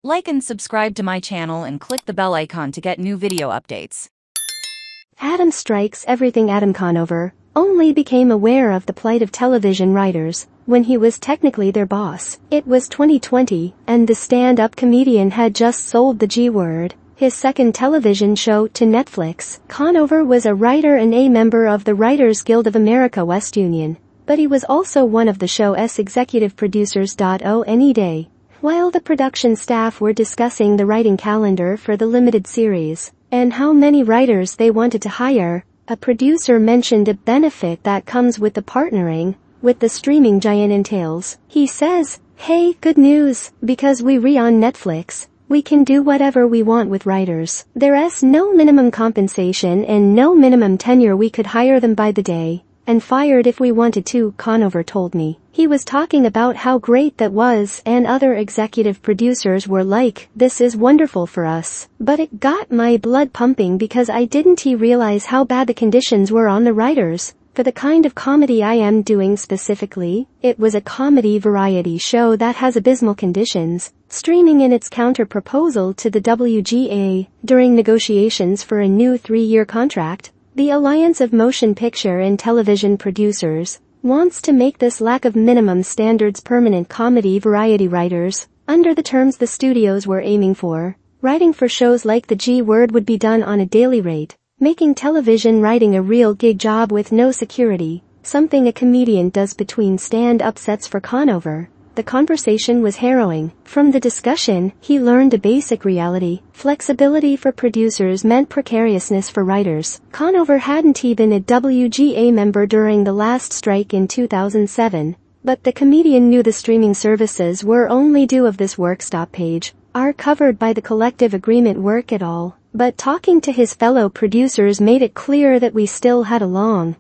Like and subscribe to my channel and click the bell icon to get new video updates. Adam strikes everything. Adam Conover only became aware of the plight of television writers when he was technically their boss. It was 2020, and the stand-up comedian had just sold the G-Word, his second television show, to Netflix. Conover was a writer and a member of the Writers Guild of America West Union, but he was also one of the show's executive producers.One. While the production staff were discussing the writing calendar for the limited series and how many writers they wanted to hire, a producer mentioned a benefit that comes with the partnering with the streaming giant entails. He says, "Hey, good news, because we on Netflix, we can do whatever we want with writers. There's no minimum compensation and no minimum tenure. We could hire them by the day and fired if we wanted to," Conover told me. He was talking about how great that was, and other executive producers were like, "This is wonderful for us." But it got my blood pumping because I didn't realize how bad the conditions were on the writers for the kind of comedy I am doing specifically. It was a comedy variety show that has abysmal conditions, streaming in its counter-proposal to the WGA during negotiations for a new 3-year contract. The Alliance of Motion Picture and Television Producers wants to make this lack of minimum standards permanent. Comedy variety writers, under the terms the studios were aiming for, writing for shows like the G-Word would be done on a daily rate, making television writing a real gig job with no security, something a comedian does between stand-up sets. For Conover, the conversation was harrowing. From the discussion, he learned a basic reality: flexibility for producers meant precariousness for writers. Conover hadn't been a WGA member during the last strike in 2007, but the comedian knew the streaming services were only due of this work stoppage are covered by the collective agreement work at all. But talking to his fellow producers made it clear that we still had a long